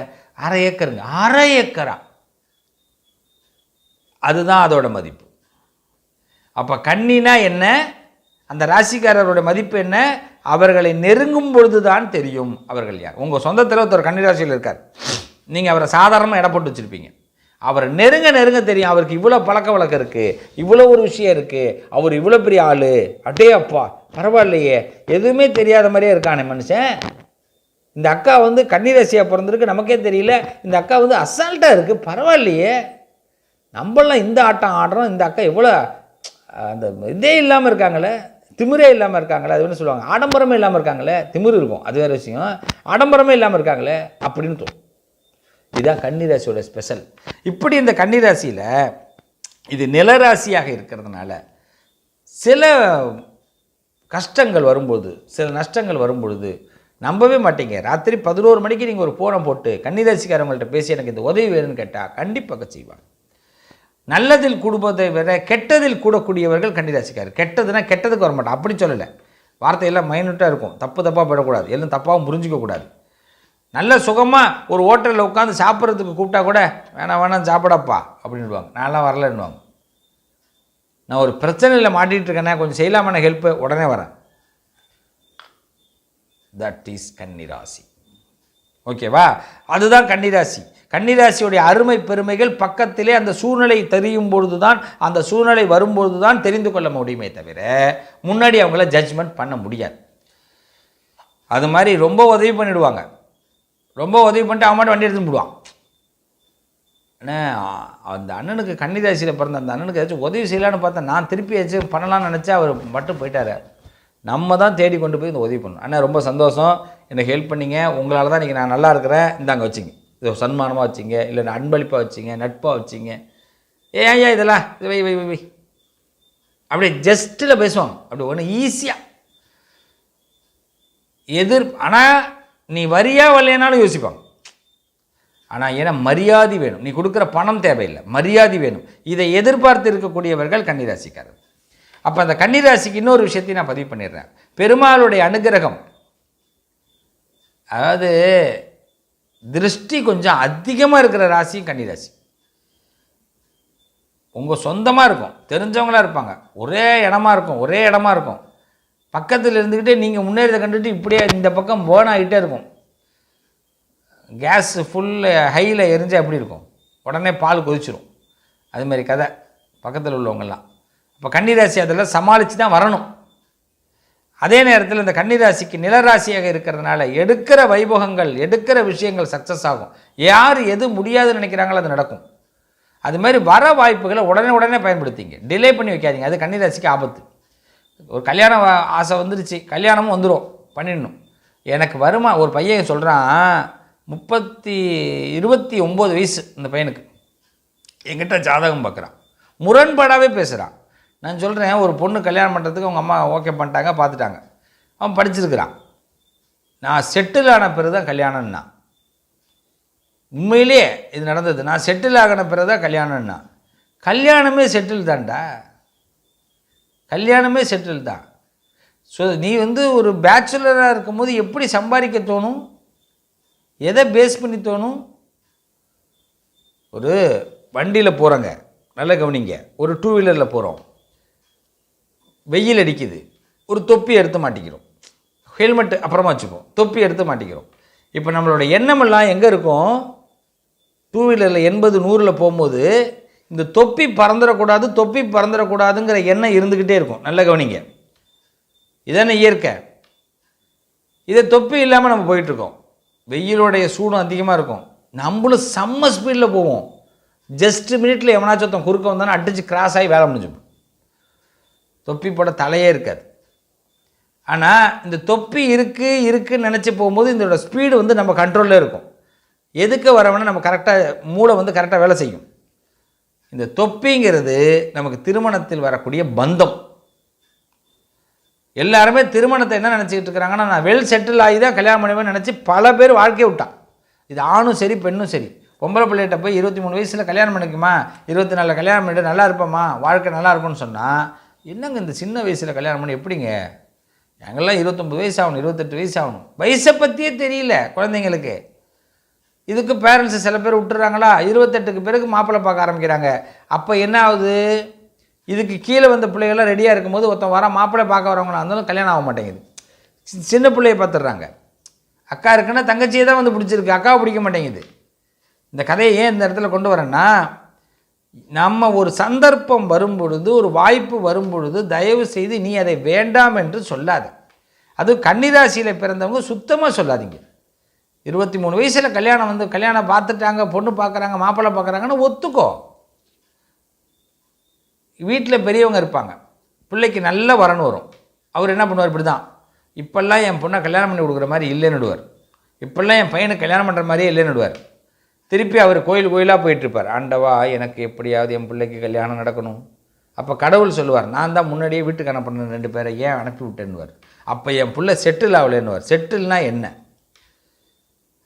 1/2 ஏக்கருங்க. 1/2 ஏக்கரா, அதுதான் அதோட மதிப்பு. அப்போ கன்னினா என்ன, அந்த ராசிக்காரரோட மதிப்பு என்ன, அவர்களை நெருங்கும் பொழுது தான் தெரியும் அவர்கள் யார். உங்கள் சொந்தத்தில் ஒருத்தர் கன்னிராசியில் இருக்கார், நீங்கள் அவரை சாதாரணமாக இடம் போட்டு வச்சுருப்பீங்க. அவரை நெருங்க நெருங்க தெரியும், அவருக்கு இவ்வளோ பழக்க வழக்கம் இருக்குது, இவ்வளோ ஒரு விஷயம் இருக்குது, அவர் இவ்வளோ பெரிய ஆள், அடே அப்பா பரவாயில்லையே, எதுவுமே தெரியாத மாதிரியே இருக்கானே மனுஷன். இந்த அக்கா கன்னிராசியாக பிறந்திருக்கு, நமக்கே தெரியல, இந்த அக்கா அசால்ட்டாக இருக்குது, பரவாயில்லையே, நம்மளாம் இந்த ஆட்டம் ஆடுறோம், இந்த அக்கா எவ்வளோ அந்த இதே இல்லாமல் இருக்காங்களே, திமிரே இல்லாமல் இருக்காங்களே, அது என்ன சொல்லுவாங்க, ஆடம்பரமே இல்லாமல் இருக்காங்களே, திமிரு இருக்கும் அது வேறு விஷயம், ஆடம்பரமே இல்லாமல் இருக்காங்களே அப்படின்னு தோணும். இதுதான் கன்னிராசியோட ஸ்பெஷல். இப்படி இந்த கன்னிராசியில் இது நிலராசியாக இருக்கிறதுனால சில கஷ்டங்கள் வரும்போது, சில நஷ்டங்கள் வரும்பொழுது நம்பவே மாட்டீங்க. ராத்திரி 11 மணிக்கு நீங்கள் ஒரு ஃபோனை போட்டு கன்னிராசிக்காரவங்கள்ட்ட பேசி எனக்கு இந்த உதவி வேணும்னு கேட்டால் கண்டிப்பாக செய்வாங்க. நல்லதில் கூடுவதை விட கெட்டதில் கூடக்கூடியவர்கள் கன்னிராசிக்காரர். கெட்டதுன்னா கெட்டதுக்கு வர மாட்டோம், அப்படி சொல்லலை. வார்த்தையெல்லாம் மைனூட்டாக இருக்கும், தப்பாக போயிடக்கூடாது, எல்லாம் தப்பாகவும் புரிஞ்சிக்கக்கூடாது. நல்ல சுகமாக ஒரு ஹோட்டலில் உட்காந்து சாப்பிட்றதுக்கு கூப்பிட்டா கூட வேணாம் சாப்பிடப்பா அப்படின்னுவாங்க. நான்லாம் வரலன்னுவாங்க. நான் ஒரு பிரச்சனையில் மாட்டிகிட்டு இருக்கேன்னா கொஞ்சம் செய்யலாமான ஹெல்ப்பு, உடனே வரேன். தட் இஸ் கன்னிராசி. ஓகேவா? அதுதான் கன்னிராசி. கன்னிராசியுடைய அருமை பெருமைகள் பக்கத்திலே அந்த சூழ்நிலை தெரியும் பொழுது தான், அந்த சூழ்நிலை வரும்பொழுது தான் தெரிந்து கொள்ள முடியுமே தவிர முன்னாடி அவங்கள ஜட்ஜ்மெண்ட் பண்ண முடியாது. அது மாதிரி ரொம்ப உதவி பண்ணிவிடுவாங்க. ரொம்ப உதவி பண்ணிட்டு அவன் மட்டும் வண்டி எடுத்துன்னு போடுவான். ஆனால் அந்த அண்ணனுக்கு, கன்னிராசியில் பிறந்த அந்த அண்ணனுக்கு ஏதாச்சும் உதவி செய்யலான்னு பார்த்தா, நான் திருப்பி ஏதாச்சும் பண்ணலான்னு நினச்சா அவர் மட்டும் போயிட்டார். நம்ம தான் தேடி கொண்டு போய் இந்த உதவி பண்ணணும். அண்ணா ரொம்ப சந்தோஷம், எனக்கு ஹெல்ப் பண்ணிங்க, உங்களால் தான் இன்றைக்கி நான் நல்லா இருக்கிறேன், இந்தாங்க வச்சுங்க, இது சன்மானமாக வச்சிங்க, இல்லை அன்பளிப்பாக வச்சிங்க, நட்பாக வச்சிங்க, ஏன் இதெல்லாம் இது வை வை வை வை அப்படியே ஜஸ்ட்டில் பேசுவாங்க. அப்படி ஒன்று ஈஸியாக ஆனால் நீ வரியா வரலைனாலும் யோசிப்பாங்க. ஆனால் ஏன்னா மரியாதை வேணும், நீ கொடுக்குற பணம் தேவையில்லை, மரியாதை வேணும். இதை எதிர்பார்த்து இருக்கக்கூடியவர்கள் கன்னிராசிக்காரர். அப்போ அந்த கன்னிராசிக்கு இன்னொரு விஷயத்தையும் நான் பதிவு பண்ணிடுறேன். பெருமாளுடைய அனுகிரகம், அதாவது திருஷ்டி கொஞ்சம் அதிகமாக இருக்கிற ராசியும் கன்னிராசி. உங்கள் சொந்தமாக இருக்கும், தெரிஞ்சவங்களாக இருப்பாங்க, ஒரே இடமா இருக்கும், பக்கத்தில் இருந்துக்கிட்டே நீங்கள் முன்னேறதை கண்டுட்டு இப்படியே இந்த பக்கம் பேர்ன் ஆகிட்டே இருக்கும். கேஸ் ஃபுல் ஹையில் எரிஞ்சால் எப்படி இருக்கும், உடனே பால் கொதிச்சிரும். அதுமாதிரி கதை பக்கத்தில் உள்ளவங்கெல்லாம். இப்போ கன்னிராசி அதெல்லாம் சமாளித்து தான் வரணும். அதே நேரத்தில் இந்த கன்னிராசிக்கு நிலராசியாக இருக்கிறதுனால எடுக்கிற வைபோகங்கள், எடுக்கிற விஷயங்கள் சக்ஸஸ் ஆகும். யார் எது முடியாதுன்னு நினைக்கிறாங்களோ அது நடக்கும். அதுமாதிரி வர வாய்ப்புகளை உடனே பயன்படுத்திங்க, டிலே பண்ணி வைக்காதீங்க. அது கன்னிராசிக்கு ஆபத்து. ஒரு கல்யாண ஆசை வந்துருச்சு, கல்யாணமும் வந்துடும், பண்ணிடணும். எனக்கு வருமா, ஒரு பையன் சொல்கிறான், 29 வயசு இந்த பையனுக்கு, என்கிட்ட ஜாதகம் பார்க்குறான், முரண்பாடாகவே பேசுகிறான். நான் சொல்கிறேன், ஒரு பொண்ணு கல்யாணம் பண்ணுறதுக்கு அவங்க அம்மா ஓகே பண்ணிட்டாங்க, பார்த்துட்டாங்க, அவன் படிச்சிருக்கிறான். நான் செட்டில் ஆன பிறகு தான் கல்யாணம்னா, உண்மையிலேயே இது நடந்தது. நான் செட்டில் ஆகின பிறகு தான் கல்யாணம்னா, கல்யாணமே செட்டில் தான்டா, கல்யாணமே செட்டில் தான். ஸோ நீ ஒரு பேச்சுலராக இருக்கும்போது எப்படி சம்பாதிக்க தோணும், எதை பேஸ் பண்ணி தோணும்? ஒரு வண்டியில் போகிறோங்க, நல்லா கவனிங்க, ஒரு 2 வீலரில் போகிறோம், வெயில் அடிக்குது, ஒரு தொப்பி எடுத்து மாட்டிக்கிறோம், ஹெல்மெட்டு அப்புறமா வச்சுப்போம், தொப்பி எடுத்து மாட்டிக்கிறோம். இப்போ நம்மளோட எண்ணமெல்லாம் எங்கே இருக்கும்? 2 வீலரில் 80 100 போகும்போது இந்த தொப்பி பறந்துடக்கூடாதுங்கிற எண்ணம் இருந்துக்கிட்டே இருக்கும். நல்ல கவனிங்க, இதானே இயற்கை. இதை தொப்பி இல்லாமல் நம்ம போயிட்டுருக்கோம், வெயிலுடைய சூடும் அதிகமாக இருக்கும், நம்மளும் செம்ம ஸ்பீடில் போவோம். ஜஸ்ட் மினிட்டில் எவனாச்சும் ஒருத்தன் குறுக்க வந்தானே அடித்து கிராஸ் ஆகி வேலை முடிஞ்சுப்போம். தொப்பி போட தலையே இருக்காது. ஆனால் இந்த தொப்பி இருக்குன்னு நினச்சி போகும்போது இதோட ஸ்பீடு நம்ம கண்ட்ரோலில் இருக்கும். எதுக்கு வரவனா நம்ம கரெக்டாக மூளை கரெக்டாக வேலை செய்யும். இந்த தொப்பிங்கிறது நமக்கு திருமணத்தில் வரக்கூடிய பந்தம். எல்லாருமே திருமணத்தை என்ன நினச்சிக்கிட்டு இருக்கிறாங்கன்னா, நான் வெல் செட்டில் ஆகி தான் கல்யாணம் பண்ணுவேன்னு நினச்சி பல பேர் வாழ்க்கையை விட்டான். இது ஆணும் சரி பெண்ணும் சரி. பொம்பளை பிள்ளைகிட்ட போய் 23 வயசில் கல்யாணம் பண்ணிக்குமா, 24 கல்யாணம் பண்ணிட்டு நல்லா இருப்போம்மா, வாழ்க்கை நல்லா இருக்கும்னு சொன்னால், என்னங்க இந்த சின்ன வயசில் கல்யாணம் பண்ணி எப்படிங்க, எங்கெல்லாம் 29 வயசு ஆகணும், 28 வயசு ஆகணும், வயசை பற்றியே தெரியல குழந்தைங்களுக்கு. இதுக்கு பேரண்ட்ஸு சில பேர் விட்டுறாங்களா, 28க்கு பிறகு மாப்பிள்ளை பார்க்க ஆரம்பிக்கிறாங்க. அப்போ என்ன ஆகுது, இதுக்கு கீழே வந்த பிள்ளைகள்லாம் ரெடியாக இருக்கும்போது ஒருத்தன் வர மாப்பிள்ளை பார்க்க வரவங்களா இருந்தாலும் கல்யாணம் ஆக மாட்டேங்குது. சின்ன பிள்ளையை பார்த்துடுறாங்க. அக்கா இருக்குன்னா தங்கச்சியை தான் பிடிச்சிருக்கு, அக்காவை பிடிக்க மாட்டேங்குது. இந்த கதையை ஏன் இந்த இடத்துல கொண்டு வரேன்னா, நம்ம ஒரு சந்தர்ப்பம் வரும்பொழுது, ஒரு வாய்ப்பு வரும்பொழுது தயவு செய்து நீ அதை வேண்டாம் என்று சொல்லாத. அது கன்னிராசியில் பிறந்தவங்க சுத்தமாக சொல்லாதீங்க. 23 வயசில் கல்யாணம் பார்த்துட்டாங்க, பொண்ணு பார்க்குறாங்க, மாப்பிள்ளை பார்க்குறாங்கன்னு ஒத்துக்கோ. வீட்டில் பெரியவங்க இருப்பாங்க, பிள்ளைக்கு நல்ல வரணும் வரும். அவர் என்ன பண்ணுவார், இப்படி தான், இப்போல்லாம் என் பொண்ணை கல்யாணம் பண்ணி கொடுக்குற மாதிரி இல்லைன்னுடுவார், இப்போல்லாம் என் பையனுக்கு கல்யாணம் பண்ணுற மாதிரியே இல்லைன்னுடுவார். திருப்பி அவர் கோயிலாக போயிட்டுருப்பார், ஆண்டவா எனக்கு எப்படியாவது என் பிள்ளைக்கு கல்யாணம் நடக்கணும், அப்போ கடவுள் சொல்லுவார், நான் தான் முன்னாடியே வீட்டுக்கு அனுப்பின 2 பேரை ஏன் அனுப்பி விட்டேன்னுவார். அப்போ என் பிள்ளை செட்டில் ஆகலைன்னுவார். செட்டில்னா என்ன?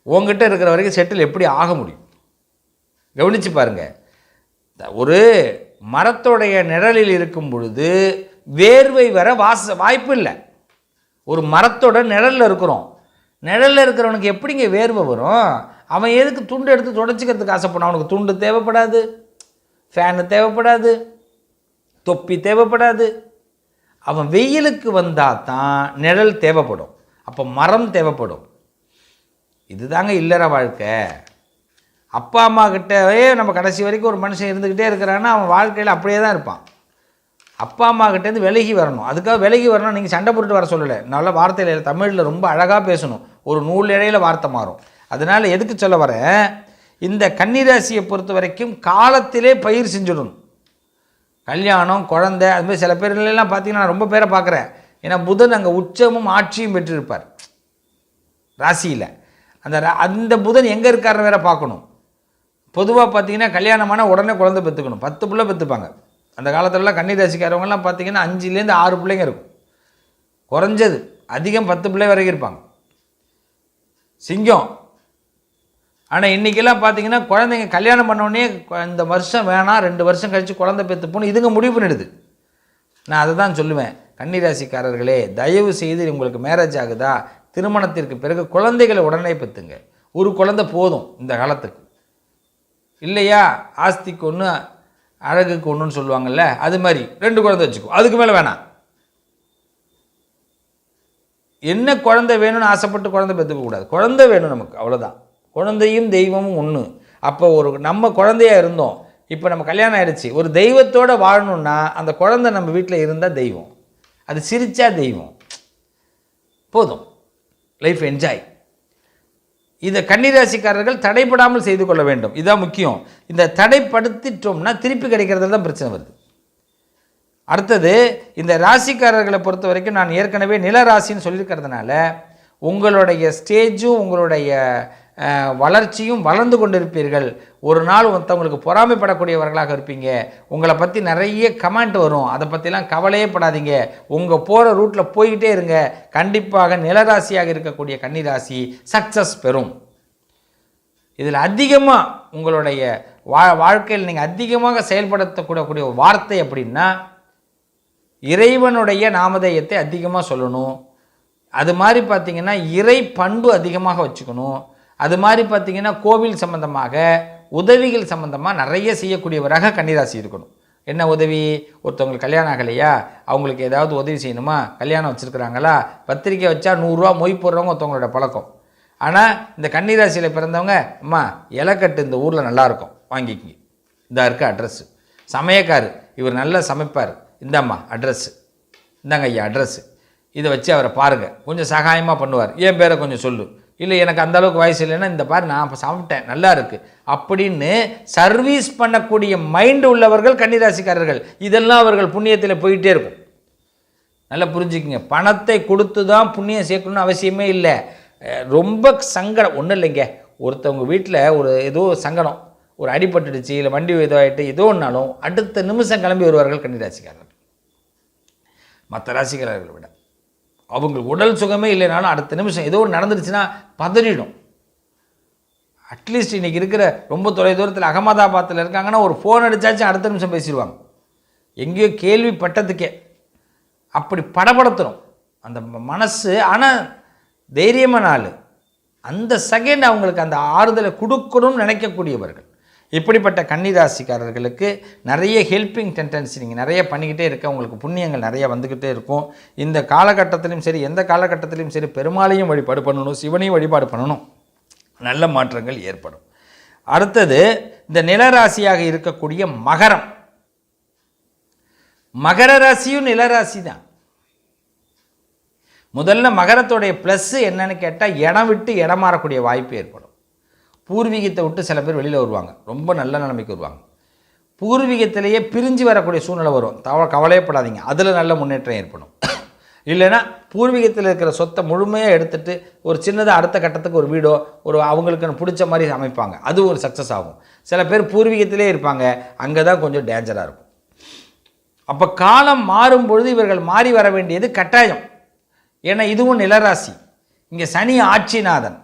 உங்ககிட்ட இருக்கிற வரைக்கும் செட்டில் எப்படி ஆக முடியும்? கவனித்து பாருங்கள். ஒரு மரத்தோடைய நிழலில் இருக்கும் பொழுது வேர்வை வர வாய்ப்பு இல்லை. ஒரு மரத்தோட நிழலில் இருக்கிறோம். நிழலில் இருக்கிறவனுக்கு எப்படிங்க வேர்வை வரும்? அவன் எதுக்கு துண்டு எடுத்து தொடச்சிக்கிறதுக்கு ஆசைப்படும்? அவனுக்கு துண்டு தேவைப்படாது, ஃபேனு தேவைப்படாது, தொப்பி தேவைப்படாது. அவன் வெயிலுக்கு வந்தால் தான் நிழல் தேவைப்படும். அப்போ மரம் தேவைப்படும். இதுதாங்க இல்லற வாழ்க்கை. அப்பா அம்மா கிட்டவே நம்ம கடைசி வரைக்கும் ஒரு மனுஷன் இருந்துக்கிட்டே இருக்கிறான்னா அவன் வாழ்க்கையில் அப்படியே தான் இருப்பான். அப்பா அம்மா கிட்டேருந்து விலகி வரணும். அதுக்காக விலகி வரணும் நீங்கள் சண்டை போட்டுட்டு வர சொல்லலை. நல்ல வார்த்தையில் தமிழில் ரொம்ப அழகாக பேசணும். ஒரு நூல் இடையில் வார்த்தை மாறும். அதனால் எதுக்கு சொல்ல வரேன், இந்த கன்னிராசியை பொறுத்த வரைக்கும் காலத்திலே பயிர் செஞ்சிடணும். கல்யாணம், குழந்தை, அதுமாதிரி சில பேர்லாம் பார்த்தீங்கன்னா நான் ரொம்ப பேரை பார்க்குறேன். ஏன்னா புதன் அங்கே உச்சமும் ஆட்சியும் பெற்றிருப்பார் ராசியில். அந்த புதன் எங்கே இருக்காருன்னு வேற பார்க்கணும். பொதுவாக பார்த்தீங்கன்னா கல்யாணமான உடனே குழந்தை பெற்றுக்கணும். 10 பிள்ளை பெற்றுப்பாங்க. அந்த காலத்துலலாம் கன்னிராசிக்காரவங்கலாம் பார்த்தீங்கன்னா 5லேருந்து 6 பிள்ளைங்க இருக்கும் குறைஞ்சது. அதிகம் 10 பிள்ளை வரைக்கும் இருப்பாங்க. சிங்கம். ஆனால் இன்றைக்கெல்லாம் பார்த்தீங்கன்னா குழந்தைங்க கல்யாணம் பண்ணோடனே இந்த வருஷம் வேணாம், 2 வருஷம் கழித்து குழந்தை பெற்றுப்போன்னு இதுங்க முடிவு பண்ணிடுது. நான் அதை தான் சொல்லுவேன், கன்னிராசிக்காரர்களே தயவு செய்து உங்களுக்கு மேரேஜ் ஆகுதா, திருமணத்திற்கு பிறகு குழந்தைகளை உடனே பெற்றுங்க. ஒரு குழந்தை போதும் இந்த காலத்துக்கு. இல்லையா ஆஸ்திக்கு ஒன்று அழகுக்கு ஒன்றுன்னு சொல்லுவாங்கள்ல, அது மாதிரி 2 குழந்தை வச்சுக்கோ, அதுக்கு மேலே வேணாம். என்ன குழந்தை வேணும்னு ஆசைப்பட்டு குழந்தை பெற்றுக்கக்கூடாது. குழந்தை வேணும் நமக்கு, அவ்வளோதான். குழந்தையும் தெய்வமும் ஒன்று. அப்போ நம்ம குழந்தையாக இருந்தோம், இப்போ நம்ம கல்யாணம் ஆகிடுச்சு. ஒரு தெய்வத்தோடு வாழணுன்னா அந்த குழந்தை நம்ம வீட்டில் இருந்தால் தெய்வம். அது சிரித்தா தெய்வம். போதும், லைஃப் என்ஜாய். இதை கன்னிராசிக்காரர்கள் தடைப்படாமல் செய்து கொள்ள வேண்டும். இதுதான் முக்கியம். இந்த தடைப்படுத்திட்டோம்னா திருப்பி கிடைக்கிறதுல தான் பிரச்சனை வருது. அடுத்தது, இந்த ராசிக்காரர்களை பொறுத்த வரைக்கும் நான் ஏற்கனவே நில ராசின்னு சொல்லியிருக்கிறதுனால உங்களுடைய ஸ்டேஜும் உங்களுடைய வளர்ச்சியும் வளர்ந்து கொண்டிருப்பீர்கள். ஒரு நாள் மற்றவங்களுக்கு பொறாமைப்படக்கூடியவர்களாக இருப்பீங்க. உங்களை பற்றி நிறைய கமெண்ட் வரும். அதை பற்றிலாம் கவலையே படாதீங்க. உங்கள் போகிற ரூட்டில் போய்கிட்டே இருங்க. கண்டிப்பாக நிலராசியாக இருக்கக்கூடிய கன்னிராசி சக்ஸஸ் பெறும். இதில் அதிகமாக உங்களுடைய வாழ்க்கையில் நீங்கள் அதிகமாக செயல்படுத்தக்கூடக்கூடிய வார்த்தை அப்படின்னா இறைவனுடைய நாமதேயத்தை அதிகமாக சொல்லணும். அது மாதிரி பார்த்திங்கன்னா இறை பண்பு அதிகமாக வச்சுக்கணும். அது மாதிரி பார்த்திங்கன்னா கோவில் சம்பந்தமாக உதவிகள் சம்பந்தமாக நிறைய செய்யக்கூடியவராக கன்னிராசி இருக்கணும். என்ன உதவி? ஒருத்தவங்களுக்கு கல்யாணம் ஆகலையா, அவங்களுக்கு ஏதாவது உதவி செய்யணுமா, கல்யாணம் வச்சுருக்குறாங்களா, பத்திரிக்கை வச்சா 100 ரூபா மொய் போடுறவங்க ஒருத்தவங்களோட பழக்கம். ஆனால் இந்த கன்னிராசியில் பிறந்தவங்க, அம்மா இலக்கட்டு இந்த ஊரில் நல்லாயிருக்கும் வாங்கிக்கிங்க, இதாக இருக்குது அட்ரஸ்ஸு. சமயக்கார், இவர் நல்லா சமைப்பார், இந்தாம்மா அட்ரஸ்ஸு, இந்தாங்க ஐயா அட்ரஸ்ஸு, இதை வச்சு அவரை பாருங்கள், கொஞ்சம் சகாயமாக பண்ணுவார், என் பேரை கொஞ்சம் சொல்லு, இல்லை எனக்கு அந்தளவுக்கு வயசு இல்லைன்னா இந்த பாரு நான் இப்போ சாப்பிட்டேன் நல்லா இருக்குது அப்படின்னு சர்வீஸ் பண்ணக்கூடிய மைண்டு உள்ளவர்கள் கன்னிராசிக்காரர்கள். இதெல்லாம் அவர்கள் புண்ணியத்தில் போயிட்டே இருக்கும். நல்லா புரிஞ்சுக்குங்க. பணத்தை கொடுத்து தான் புண்ணியம் சேர்க்கணும்னு அவசியமே இல்லை. ரொம்ப சங்கடம் ஒன்றும் இல்லைங்க, ஒருத்தவங்க வீட்டில் ஒரு ஏதோ சங்கடம், ஒரு அடிபட்டுடுச்சு, இல்லை வண்டி இதாகிட்டு ஏதோ ஒன்றாலும் அடுத்த நிமிஷம் கிளம்பி வருவார்கள் கன்னிராசிக்காரர்கள். மற்ற ராசிக்காரர்களை விட அவங்களுக்கு உடல் சுகமே இல்லைனாலும் அடுத்த நிமிஷம் ஏதோ ஒன்று நடந்துருச்சுன்னா பதறிடும். அட்லீஸ்ட் இன்றைக்கி இருக்கிற ரொம்ப தூரத்தில் அகமதாபாத்தில் இருக்காங்கன்னா ஒரு ஃபோன் அடித்தாச்சும் அடுத்த நிமிஷம் பேசிடுவாங்க. எங்கேயோ கேள்விப்பட்டதுக்கே அப்படி படபடுத்துகிறோம் அந்த மனசு. ஆனால் தைரியமான ஆள், அந்த செகண்ட் அவங்களுக்கு அந்த ஆறுதலை கொடுக்கணும்னு நினைக்கக்கூடியவர்கள். இப்படிப்பட்ட கன்னிராசிக்காரர்களுக்கு நிறைய ஹெல்பிங் டெண்டன்சி நீங்கள் நிறைய பண்ணிக்கிட்டே இருக்க, உங்களுக்கு புண்ணியங்கள் நிறைய வந்துக்கிட்டே இருக்கும். இந்த காலகட்டத்திலையும் சரி, எந்த காலகட்டத்திலையும் சரி, பெருமாளையும் வழிபாடு பண்ணணும், சிவனையும் வழிபாடு பண்ணணும், நல்ல மாற்றங்கள் ஏற்படும். அடுத்தது, இந்த நிலராசியாக இருக்கக்கூடிய மகரம். மகர ராசியும் நிலராசி தான். முதல்ல மகரத்தோடைய ப்ளஸ்ஸு என்னன்னு கேட்டால் இடம் விட்டு இடம் மாறக்கூடிய வாய்ப்பு ஏற்படும். பூர்வீகத்தை விட்டு சில பேர் வெளியில் வருவாங்க, ரொம்ப நல்ல நிலைமைக்கு வருவாங்க. பூர்வீகத்திலேயே பிரிஞ்சு வரக்கூடிய சூழ்நிலை வரும், கவலையப்படாதீங்க, அதில் நல்ல முன்னேற்றம் ஏற்படும். இல்லைன்னா பூர்வீகத்தில் இருக்கிற சொத்தை முழுமையாக எடுத்துகிட்டு ஒரு சின்னதாக அடுத்த கட்டத்துக்கு ஒரு வீடோ ஒரு அவங்களுக்கு பிடிச்ச மாதிரி அமைப்பாங்க, அது ஒரு சக்ஸஸ் ஆகும். சில பேர் பூர்வீகத்திலே இருப்பாங்க, அங்கே தான் கொஞ்சம் டேஞ்சராக இருக்கும். அப்போ காலம் மாறும் பொழுது இவர்கள் மாறி வர வேண்டியது கட்டாயம். ஏன்னா இதுவும் நிலராசி, இங்கே சனி ஆட்சிநாதன்.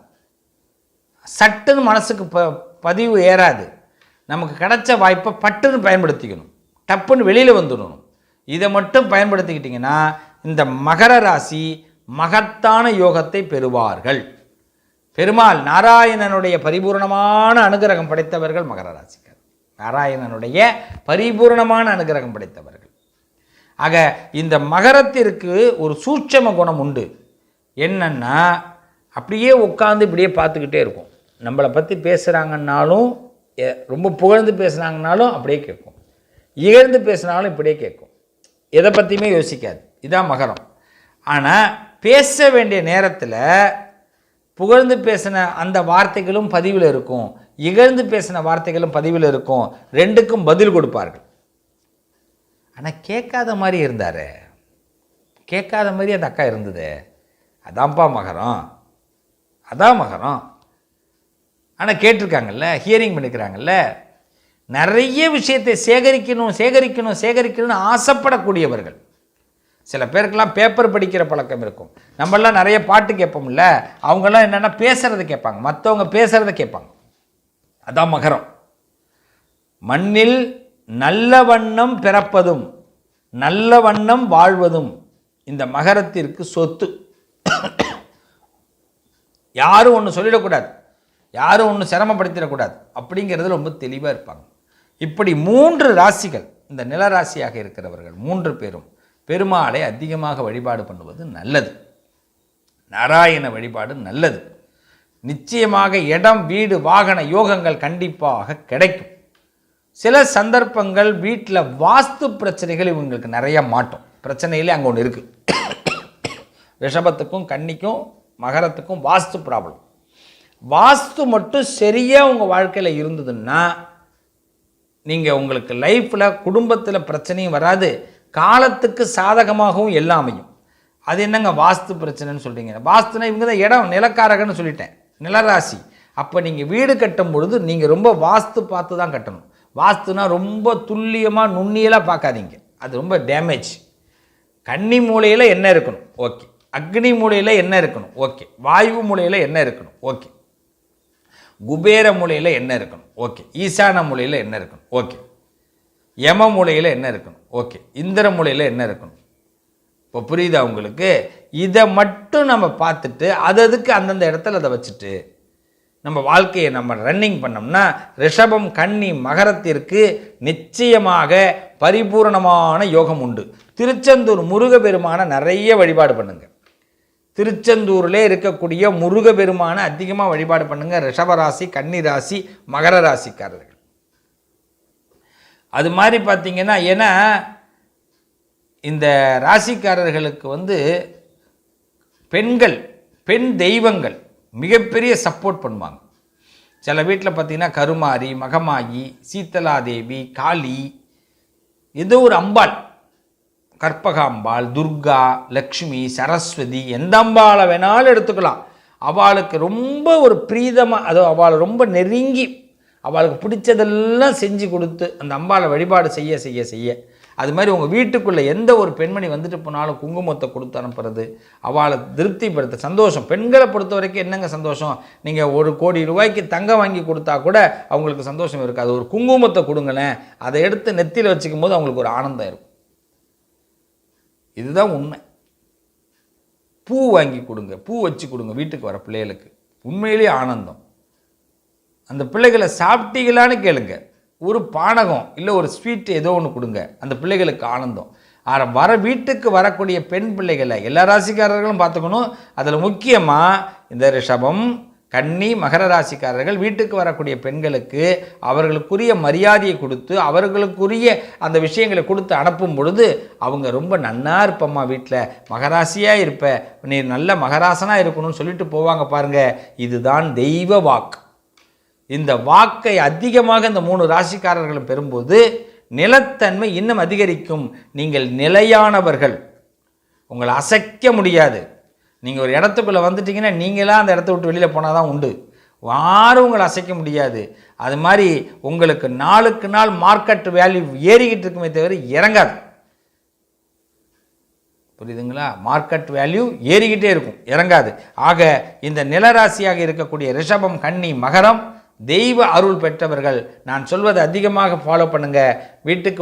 சட்டுன்னு மனசுக்கு பதிவு ஏறாது. நமக்கு கிடைச்ச வாய்ப்பை பட்டுன்னு பயன்படுத்திக்கணும், டப்புன்னு வெளியில் வந்துடணும். இதை மட்டும் பயன்படுத்திக்கிட்டிங்கன்னா இந்த மகர ராசி மகத்தான யோகத்தை பெறுவார்கள். பெருமாள் நாராயணனுடைய பரிபூர்ணமான அனுகிரகம் படைத்தவர்கள் மகர ராசிக்கார். நாராயணனுடைய பரிபூர்ணமான அனுகிரகம் படைத்தவர்கள். ஆக இந்த மகரத்திற்கு ஒரு சூட்சம குணம் உண்டு. என்னன்னா, அப்படியே உட்காந்து இப்படியே பார்த்துக்கிட்டே இருக்கும். நம்மளை பற்றி பேசுகிறாங்கன்னாலும், ரொம்ப புகழ்ந்து பேசுனாங்கன்னாலும் அப்படியே கேட்கும், இகழ்ந்து பேசினாலும் இப்படியே கேட்கும். எதை பற்றியுமே யோசிக்காது. இதான் மகரம். ஆனால் பேச வேண்டிய நேரத்தில் புகழ்ந்து பேசின அந்த வார்த்தைகளும் பதிவில் இருக்கும், இகழ்ந்து பேசின வார்த்தைகளும் பதிவில் இருக்கும். ரெண்டுக்கும் பதில் கொடுப்பார்கள். ஆனால் கேட்காத மாதிரி இருந்தார், கேட்காத மாதிரி அந்த அக்கா இருந்தது. அதான்ப்பா மகரம், அதான் மகரம். ஆனால் கேட்டிருக்காங்கல்ல, ஹியரிங் பண்ணிக்கிறாங்கல்ல. நிறைய விஷயத்தை சேகரிக்கணும் சேகரிக்கணும் சேகரிக்கணும்னு ஆசைப்படக்கூடியவர்கள். சில பேருக்கெல்லாம் பேப்பர் படிக்கிற பழக்கம் இருக்கும். நம்மளாம் நிறைய பாட்டு கேட்போம்ல, அவங்கெல்லாம் என்னென்னா பேசுகிறத கேட்பாங்க, மற்றவங்க பேசுகிறத கேட்பாங்க. அதான் மகரம். மண்ணில் நல்ல வண்ணம் பிறப்பதும் நல்ல வண்ணம் வாழ்வதும் இந்த மகரத்திற்கு சொத்து. யாரும் ஒன்று சொல்லிடக்கூடாது, யாரும் ஒன்று சிரமப்படுத்திடக்கூடாது அப்படிங்கிறது ரொம்ப தெளிவாக இருப்பாங்க. இப்படி 3 ராசிகள், இந்த நிலராசியாக இருக்கிறவர்கள் 3 பேரும் பெருமாளை அதிகமாக வழிபாடு பண்ணுவது நல்லது. நாராயண வழிபாடு நல்லது. நிச்சயமாக இடம், வீடு, வாகன யோகங்கள் கண்டிப்பாக கிடைக்கும். சில சந்தர்ப்பங்கள் வீட்டில் வாஸ்து பிரச்சனைகள் இவங்களுக்கு நிறைய மாட்டோம். பிரச்சனையிலே அங்கே ஒன்று இருக்குது. ரிஷபத்துக்கும் கன்னிக்கும் மகரத்துக்கும் வாஸ்து ப்ராப்ளம். வாஸ்து மட்டும் சரியாக உங்கள் வாழ்க்கையில் இருந்ததுன்னா நீங்கள் உங்களுக்கு லைஃப்பில் குடும்பத்தில் பிரச்சனையும் வராது, காலத்துக்கு சாதகமாகவும் எல்லாம் அமையும். அது என்னங்க வாஸ்து பிரச்சனைன்னு சொல்கிறீங்க? வாஸ்துனா இவங்க தான் இடம் நிலக்காரகன்னு சொல்லிட்டேன், நிலராசி. அப்போ நீங்கள் வீடு கட்டும் பொழுது நீங்கள் ரொம்ப வாஸ்து பார்த்து தான் கட்டணும். வாஸ்துனா ரொம்ப துல்லியமாக நுண்ணியலாக பார்க்காதீங்க, அது ரொம்ப டேமேஜ். கன்னி மூலையில் என்ன இருக்கணும், ஓகே. அக்னி மூலையில் என்ன இருக்கணும், ஓகே. வாயு மூலையில் என்ன இருக்கணும், ஓகே. குபேர மூலையில் என்ன இருக்கணும், ஓகே. ஈசான மூலையில் என்ன இருக்கணும், ஓகே. யம மூலையில் என்ன இருக்கணும், ஓகே. இந்திர மூலையில் என்ன இருக்கணும். இப்போ புரியுதா உங்களுக்கு? இதை மட்டும் நம்ம பார்த்துட்டு அதுக்கு அந்தந்த இடத்துல அதை வச்சுட்டு நம்ம வாழ்க்கையை நம்ம ரன்னிங் பண்ணோம்னா ரிஷபம், கன்னி, மகரத்திற்கு நிச்சயமாக பரிபூர்ணமான யோகம் உண்டு. திருச்செந்தூர் முருகப்பெருமானை நிறைய வழிபாடு பண்ணுங்க. திருச்செந்தூரில் இருக்கக்கூடிய முருகப்பெருமானை அதிகமாக வழிபாடு பண்ணுங்க. ரிஷபராசி, கன்னி ராசி, மகர ராசிக்காரர்கள். அது மாதிரி பார்த்தீங்கன்னா, ஏன்னா இந்த ராசிக்காரர்களுக்கு பெண்கள், பெண் தெய்வங்கள் மிகப்பெரிய சப்போர்ட் பண்ணுவாங்க. சில வீட்டில் பார்த்தீங்கன்னா கருமாரி, மகமாயி, சீத்தலாதேவி, காளி, ஏதோ ஒரு அம்பாள், கற்பகாம்பாள், துர்கா, லக்ஷ்மி, சரஸ்வதி, எந்த அம்பாளை வேணாலும் எடுத்துக்கலாம். அவளுக்கு ரொம்ப ஒரு பிரீதமாக, அதோ அவளை ரொம்ப நெருங்கி அவளுக்கு பிடிச்சதெல்லாம் செஞ்சு கொடுத்து அந்த அம்பாளை வழிபாடு செய்ய செய்ய செய்ய, அது மாதிரி உங்கள் வீட்டுக்குள்ளே எந்த ஒரு பெண்மணி வந்துட்டு போனாலும் குங்குமத்தை கொடுத்து அனுப்புறது, அவளை திருப்திப்படுத்த சந்தோஷம். பெண்களை பொறுத்த வரைக்கும் என்னங்க சந்தோஷம்? நீங்கள் 1 கோடி ரூபாய்க்கு தங்கம் வாங்கி கொடுத்தா கூட அவங்களுக்கு சந்தோஷம் இருக்காது. ஒரு குங்குமத்தை கொடுங்களேன், அதை எடுத்து நெத்தியில் வச்சுக்கும் போது அவங்களுக்கு ஒரு ஆனந்தம் இருக்கும். இதுதான் உண்மை. பூ வாங்கி கொடுங்க, பூ வச்சு கொடுங்க வீட்டுக்கு வர பிள்ளைகளுக்கு, உண்மையிலேயே ஆனந்தம். அந்த பிள்ளைகளை சாப்பிட்டீங்களான்னு கேளுங்க, ஒரு பானகம் இல்லை ஒரு ஸ்வீட் ஏதோ ஒன்று கொடுங்க, அந்த பிள்ளைகளுக்கு ஆனந்தம். வர வீட்டுக்கு வரக்கூடிய பெண் பிள்ளைகளை எல்லா ராசிக்காரர்களும் பார்த்துக்கணும். அதில் முக்கியமாக இந்த ரிஷபம், கன்னி, மகர ராசிக்காரர்கள் வீட்டுக்கு வரக்கூடிய பெண்களுக்கு அவர்களுக்குரிய மரியாதையை கொடுத்து அவர்களுக்குரிய அந்த விஷயங்களை கொடுத்து அனுப்பும் பொழுது அவங்க ரொம்ப நன்னா இருப்பம்மா, வீட்டில் மகராசியாக இருப்ப, நீ நல்ல மகராசனாக இருக்கணும்னு சொல்லிட்டு போவாங்க பாருங்கள். இதுதான் தெய்வ வாக்கு. இந்த வாக்கை அதிகமாக இந்த 3 ராசிக்காரர்களும் பெறும்போது நிலத்தன்மை இன்னும் அதிகரிக்கும். நீங்கள் நிலையானவர்கள், உங்களை அசைக்க முடியாது. நீங்கள் ஒரு இடத்துக்குள்ளே வந்துட்டீங்கன்னா நீங்களாம் அந்த இடத்த விட்டு வெளியில் போனால் தான் உண்டு, யாரும் உங்களை அசைக்க முடியாது. அது மாதிரி உங்களுக்கு நாளுக்கு நாள் மார்க்கெட் வேல்யூ ஏறிக்கிட்டு இருக்குமே தவிர இறங்காது. புரியுதுங்களா? மார்க்கெட் வேல்யூ ஏறிக்கிட்டே இருக்கும், இறங்காது. ஆக இந்த நிலராசியாக இருக்கக்கூடிய ரிஷபம், கன்னி, மகரம் தெய்வ அருள் பெற்றவர்கள். நான் சொல்வதை அதிகமாக ஃபாலோ பண்ணுங்க.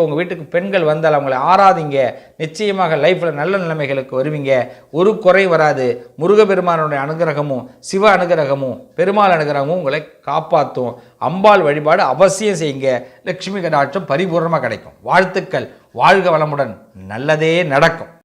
உங்கள் வீட்டுக்கு பெண்கள் வந்தால் அவங்களை ஆராதிங்க. நிச்சயமாக லைஃப்பில் நல்ல நிலைமைகளுக்கு வருவீங்க. ஒரு குறை வராது. முருகப்பெருமானுடைய அனுகிரகமும் சிவ அனுகிரகமும் பெருமாள் அனுகிரகமும் உங்களை காப்பாற்றும். அம்பாள் வழிபாடு அவசியம் செய்யுங்க. லட்சுமி கடாட்சம் பரிபூர்ணமாக கிடைக்கும். வாழ்த்துக்கள். வாழ்க வளமுடன். நல்லதே நடக்கும்.